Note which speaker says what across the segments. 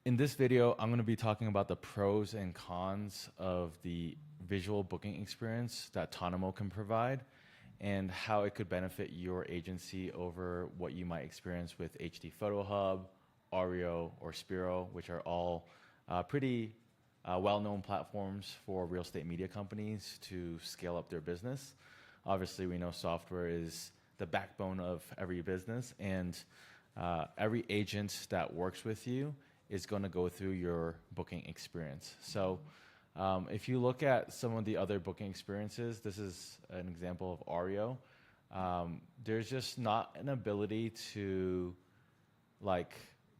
Speaker 1: In this video, I'm going to be talking about the pros and cons of the visual booking experience that Tonomo can provide and how it could benefit your agency over what you might experience with HDPhotoHub, Aryeo, or Spiro, which are all pretty well-known platforms for real estate media companies to scale up their business. Obviously, we know software is the backbone of every business, and every agent that works with you is going to go through your booking experience. So if you look at some of the other booking experiences, this is an example of Aryeo. There's just not an ability to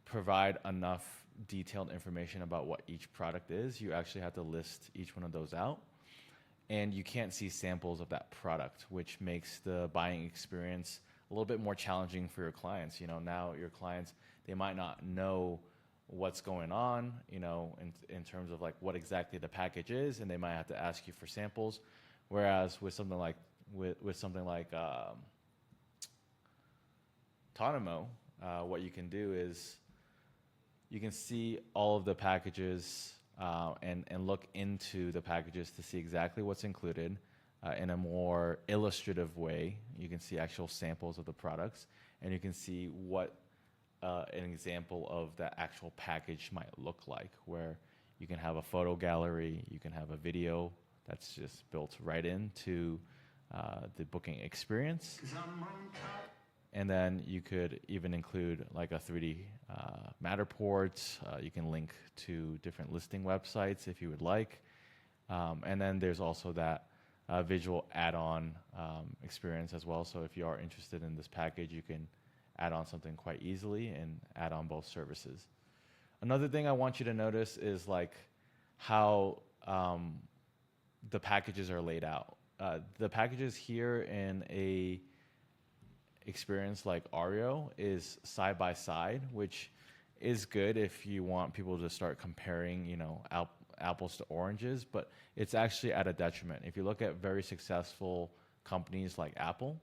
Speaker 1: provide enough detailed information about what each product is. You actually have to list each one of those out. And you can't see samples of that product, which makes the buying experience a little bit more challenging for your clients. You know, now your clients, they might not know what's going on, you know, in terms of like what exactly the package is, and they might have to ask you for samples. Whereas with something like Tonomo, what you can do is you can see all of the packages and look into the packages to see exactly what's included in a more illustrative way. You can see actual samples of the products, and you can see what an example of that actual package might look like, where you can have a photo gallery, you can have a video that's just built right into the booking experience. And then you could even include like a 3D Matterport. You can link to different listing websites if you would like. And then there's also that visual add-on experience as well. So if you are interested in this package, you can add on something quite easily and add on both services. Another thing I want you to notice is like how the packages are laid out. The packages here in a experience like Aryeo is side by side, which is good if you want people to start comparing, you know, apples to oranges, but it's actually at a detriment. If you look at very successful companies like Apple,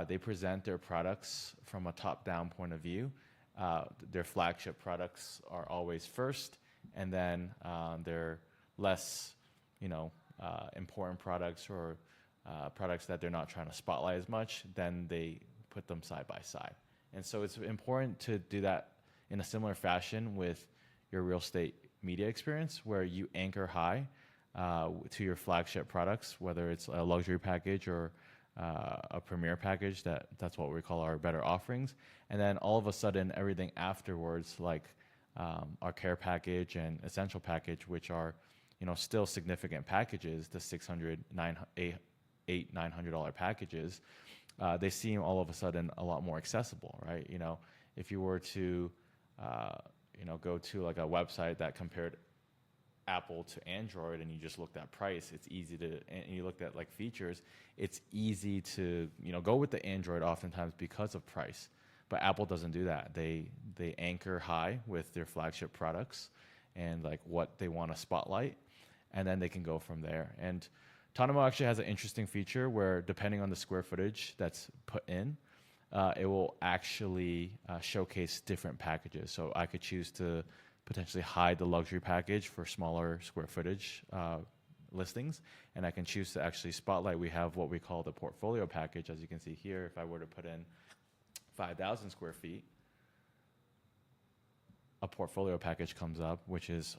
Speaker 1: they present their products from a top-down point of view. Their flagship products are always first, and then their less, you know, important products or products that they're not trying to spotlight as much, then they put them side by side. And so it's important to do that in a similar fashion with your real estate media experience, where you anchor high to your flagship products, whether it's a luxury package or a premier package. That's what we call our better offerings. And then all of a sudden, everything afterwards, like our care package and essential package, which are, you know, still significant packages, the $600, $900 packages, they seem all of a sudden a lot more accessible, right? You know, if you were to, you know, go to like a website that compared Apple to Android and you just looked at price, it's easy to, and you looked at like features, it's easy to, you know, go with the Android oftentimes because of price. But Apple doesn't do that. They anchor high with their flagship products and like what they want to spotlight, and then they can go from there. And Tonomo actually has an interesting feature where, depending on the square footage that's put in, it will actually showcase different packages. So I could choose to potentially hide the luxury package for smaller square footage listings, and I can choose to actually spotlight. We have what we call the portfolio package. As you can see here, if I were to put in 5,000 square feet, a portfolio package comes up, which is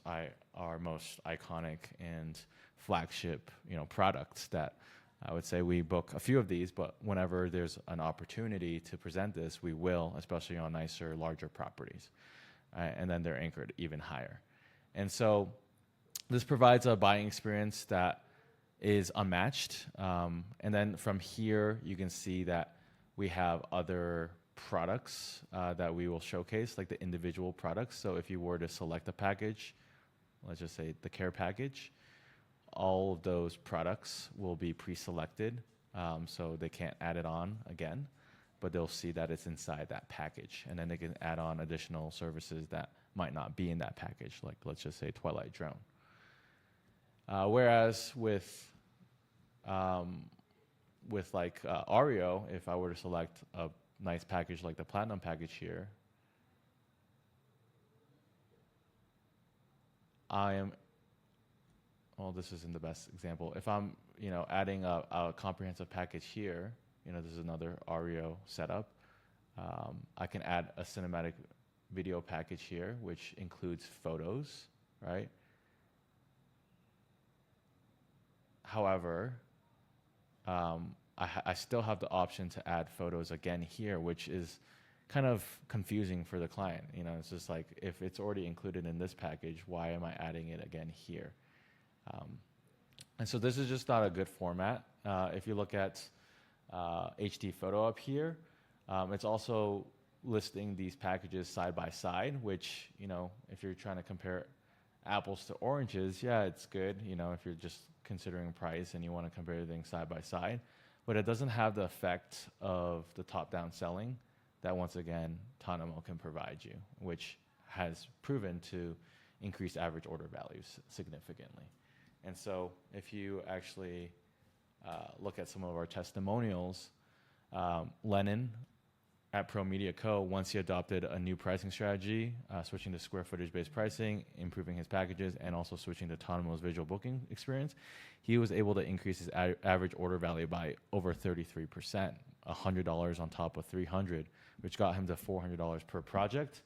Speaker 1: our most iconic and flagship, you know, products that I would say we book a few of these, but whenever there's an opportunity to present this, we will, especially on nicer, larger properties. And then they're anchored even higher. And so this provides a buying experience that is unmatched. And then from here, you can see that we have other products that we will showcase, like the individual products. So if you were to select a package, let's just say the care package, all of those products will be pre-selected, so they can't add it on again, but they'll see that it's inside that package, and then they can add on additional services that might not be in that package, like let's just say Twilight Drone. Whereas with like Aryeo, if I were to select a nice package like the Platinum package here, I am, well, this isn't the best example. If I'm, adding a comprehensive package here, this is another Aryeo setup. I can add a cinematic video package here, which includes photos, right? However, I still have the option to add photos again here, which is kind of confusing for the client. It's just like, if it's already included in this package, why am I adding it again here? And so this is just not a good format. If you look at HDPhotoHub here, it's also listing these packages side by side, which, if you're trying to compare apples to oranges, yeah, it's good, if you're just considering price and you want to compare things side by side. But it doesn't have the effect of the top-down selling that, once again, Tonomo can provide you, which has proven to increase average order values significantly. And so if you actually look at some of our testimonials, Lennon at Pro Media Co., once he adopted a new pricing strategy, switching to square footage-based pricing, improving his packages, and also switching to Tonomo's visual booking experience, he was able to increase his average order value by over 33%, $100 on top of $300, which got him to $400 per project.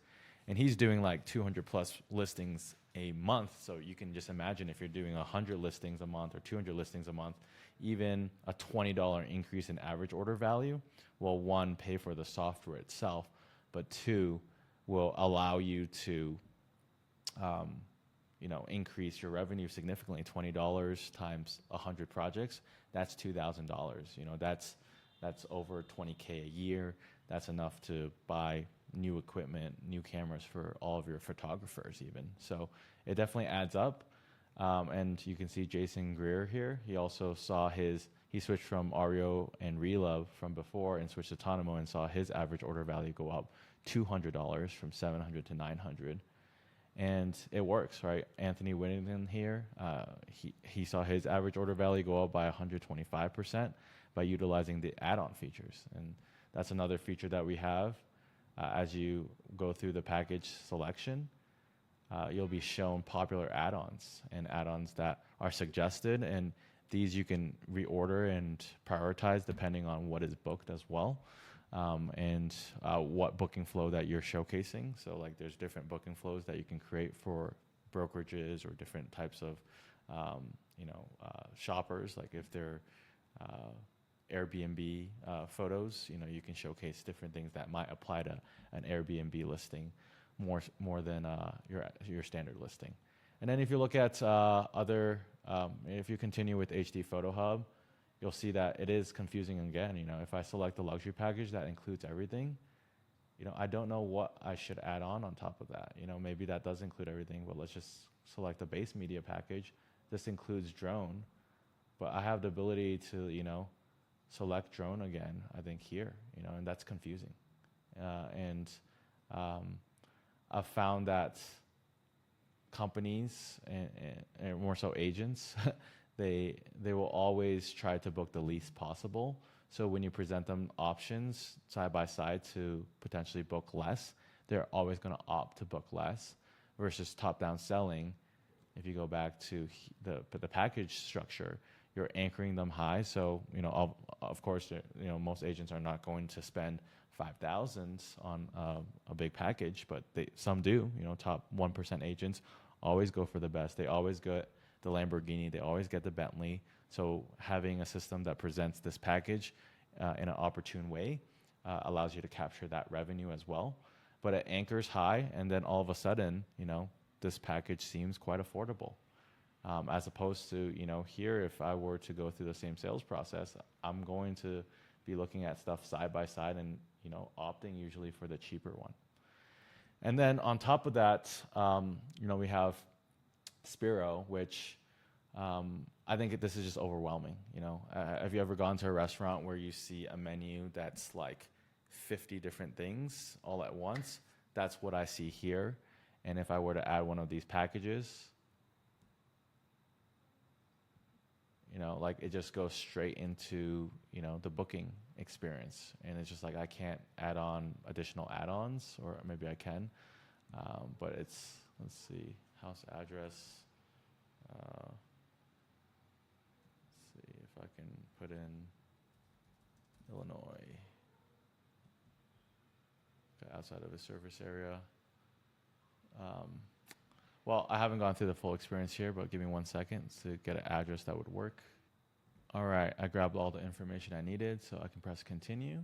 Speaker 1: And he's doing like 200 plus listings a month. So you can just imagine, if you're doing 100 listings a month or 200 listings a month, even a $20 increase in average order value will, one, pay for the software itself, but two, will allow you to increase your revenue significantly. $20 times 100 projects, that's $2,000. That's over 20K a year. That's enough to buy new equipment, new cameras for all of your photographers even. So it definitely adds up. And you can see Jason Greer here. He also saw he switched from Aryeo and Relove from before and switched to Tonomo, and saw his average order value go up $200 from $700 to $900. And it works, right? Anthony Whittington here, he saw his average order value go up by 125% by utilizing the add-on features. And that's another feature that we have. As you go through the package selection, you'll be shown popular add-ons and add-ons that are suggested, and these you can reorder and prioritize depending on what is booked as well, and what booking flow that you're showcasing. So like, there's different booking flows that you can create for brokerages or different types of shoppers. Like if they're Airbnb photos, you can showcase different things that might apply to an Airbnb listing more than your standard listing. And then if you look at if you continue with HDPhotoHub, you'll see that it is confusing again. If I select the luxury package that includes everything, I don't know what I should add on top of that. Maybe that does include everything, but let's just select the base media package. This includes drone, but I have the ability to, select drone again, I think here, and that's confusing. I've found that companies and more so agents, they will always try to book the least possible. So when you present them options side by side to potentially book less, they're always going to opt to book less, versus top-down selling. If you go back to the package structure, you're anchoring them high. So, of course, most agents are not going to spend $5,000 on a big package, but some do. Top 1% agents always go for the best. They always get the Lamborghini. They always get the Bentley. So having a system that presents this package in an opportune way allows you to capture that revenue as well. But it anchors high, and then all of a sudden, this package seems quite affordable. As opposed to, here, if I were to go through the same sales process, I'm going to be looking at stuff side by side and, opting usually for the cheaper one. And then on top of that, we have Spiro, which I think this is just overwhelming. Have you ever gone to a restaurant where you see a menu that's like 50 different things all at once? That's what I see here. And if I were to add one of these packages, like, it just goes straight into, the booking experience. And it's just like, I can't add on additional add-ons, or maybe I can. But let's see house address. Let's see if I can put in Illinois. Okay, outside of a service area. Well, I haven't gone through the full experience here, but give me 1 second to get an address that would work. All right, I grabbed all the information I needed, so I can press continue.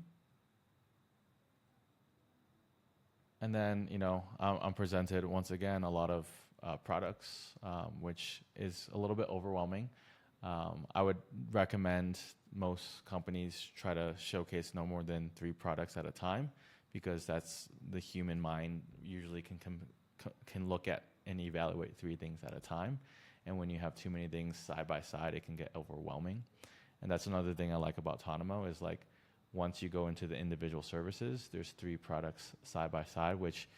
Speaker 1: And then, you know, I'm presented once again a lot of products, which is a little bit overwhelming. I would recommend most companies try to showcase no more than 3 products at a time, because that's the human mind usually can look at and evaluate 3 things at a time. And when you have too many things side by side, it can get overwhelming. And that's another thing I like about Tonomo is like, once you go into the individual services, there's 3 products side by side, which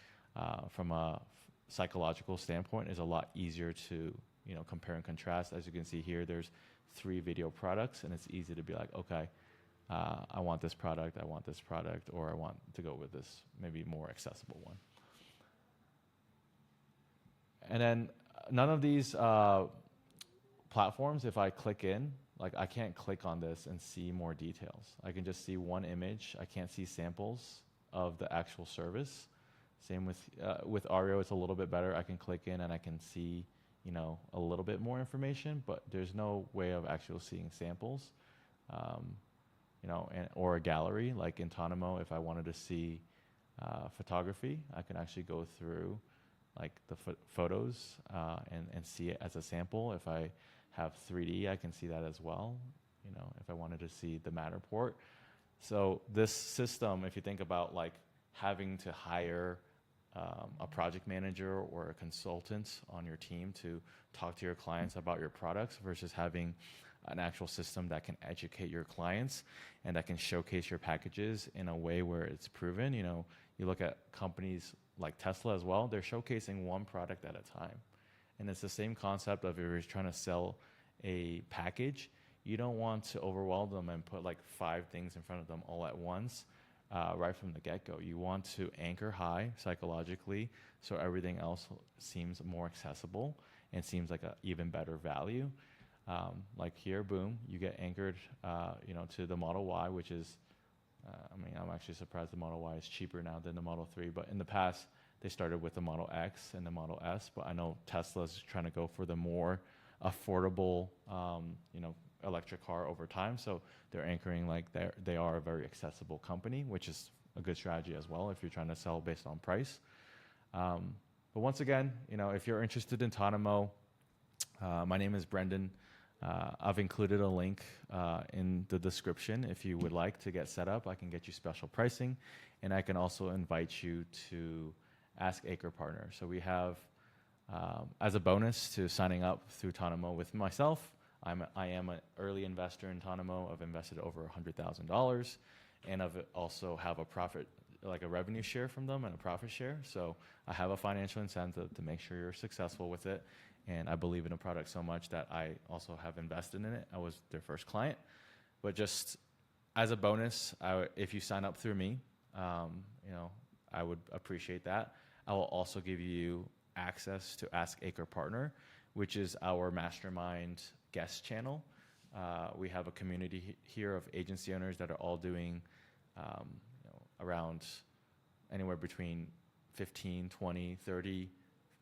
Speaker 1: from a psychological standpoint is a lot easier to, you know, compare and contrast. As you can see here, there's 3 video products, and it's easy to be like, okay, I want this product, or I want to go with this maybe more accessible one. And then none of these platforms, if I click in, like I can't click on this and see more details. I can just see one image. I can't see samples of the actual service. Same with Aryeo, it's a little bit better. I can click in and I can see, you know, a little bit more information, but there's no way of actually seeing samples, you know, or a gallery. Like in Tonomo, if I wanted to see photography, I can actually go through like the photos and see it as a sample. If I have 3D, I can see that as well, you know, if I wanted to see the Matterport. So this system, if you think about like having to hire a project manager or a consultant on your team to talk to your clients about your products versus having an actual system that can educate your clients and that can showcase your packages in a way where it's proven. You know, you look at companies like Tesla as well, they're showcasing one product at a time. And it's the same concept of if you're trying to sell a package, you don't want to overwhelm them and put like 5 things in front of them all at once right from the get-go. You want to anchor high psychologically so everything else seems more accessible and seems like an even better value. Like here, boom, you get anchored you know, to the Model Y, which is, I mean, I'm actually surprised the Model Y is cheaper now than the Model 3, but in the past, they started with the Model X and the Model S, but I know Tesla's trying to go for the more affordable, you know, electric car over time. So they're anchoring like they are a very accessible company, which is a good strategy as well if you're trying to sell based on price. But once again, you know, if you're interested in Tonomo, my name is Brendan. I've included a link in the description if you would like to get set up. I can get you special pricing, and I can also invite you to Ask ACRE Partner. So we have, as a bonus to signing up through Tonomo with myself, I am an early investor in Tonomo. I've invested over $100,000, and I've also have a profit, like a revenue share from them and a profit share. So I have a financial incentive to make sure you're successful with it. And I believe in the product so much that I also have invested in it. I was their first client. But just as a bonus, if you sign up through me, you know, I would appreciate that. I will also give you access to Ask ACRE Partner, which is our Mastermind guest channel. We have a community here of agency owners that are all doing you know, around anywhere between 15, 20, 30,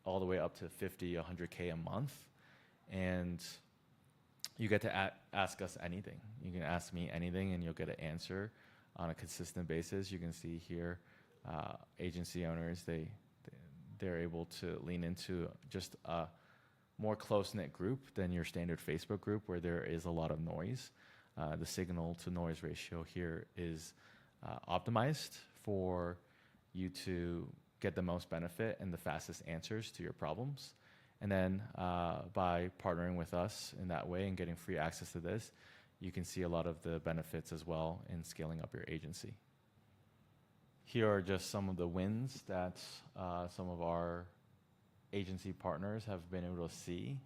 Speaker 1: all the way up to 50, 100K a month. And you get to ask us anything. You can ask me anything and you'll get an answer on a consistent basis. You can see here, agency owners, they're able to lean into just a more close-knit group than your standard Facebook group where there is a lot of noise. The signal to noise ratio here is optimized for you to get the most benefit and the fastest answers to your problems. And then by partnering with us in that way and getting free access to this, you can see a lot of the benefits as well in scaling up your agency. Here are just some of the wins that some of our agency partners have been able to see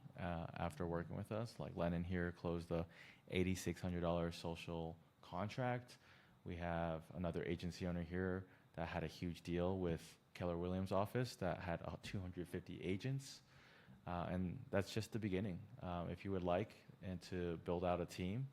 Speaker 1: after working with us. Like Lennon here closed a $8,600 social contract. We have another agency owner here that had a huge deal with Keller Williams office that had 250 agents. And that's just the beginning. If you would like and to build out a team,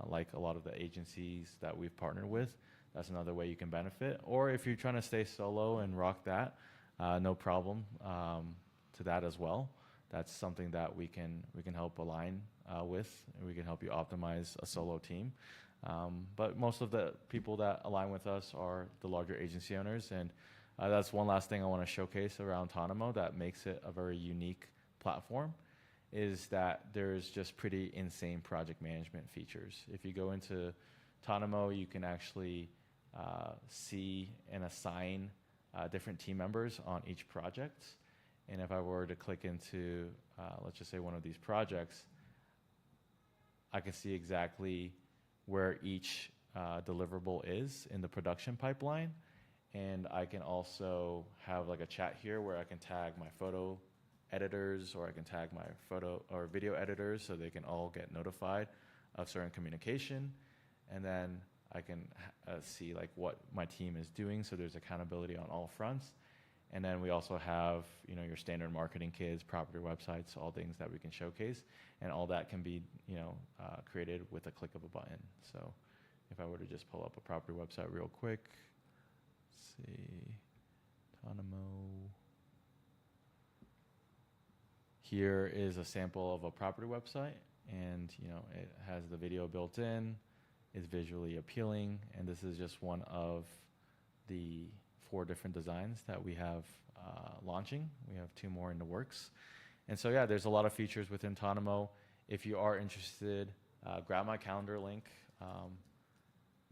Speaker 1: like a lot of the agencies that we've partnered with, that's another way you can benefit. Or if you're trying to stay solo and rock that, no problem to that as well. That's something that we can help align with, and we can help you optimize a solo team. But most of the people that align with us are the larger agency owners, and that's one last thing I want to showcase around Tonomo that makes it a very unique platform, is that there's just pretty insane project management features. If you go into Tonomo, you can actually see and assign different team members on each project. And if I were to click into, let's just say one of these projects, I can see exactly where each deliverable is in the production pipeline. And I can also have like a chat here where I can tag my photo editors, or I can tag my photo or video editors so they can all get notified of certain communication. And then I can see like what my team is doing, so there's accountability on all fronts. And then we also have, you know, your standard marketing kits, property websites, all things that we can showcase, and all that can be, you know, created with a click of a button. So if I were to just pull up a property website real quick, let's see, Tonomo. Here is a sample of a property website, and you know, it has the video built in, is visually appealing, and this is just one of the 4 different designs that we have launching. We have 2 more in the works. And so yeah, there's a lot of features within Tonomo. If you are interested, grab my calendar link.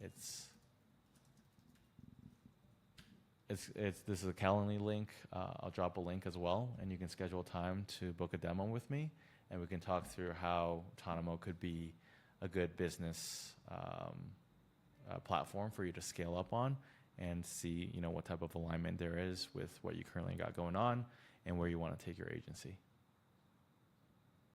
Speaker 1: This is a Calendly link. I'll drop a link as well, and you can schedule time to book a demo with me, and we can talk through how Tonomo could be a good business platform for you to scale up on, and see, you know, what type of alignment there is with what you currently got going on and where you want to take your agency.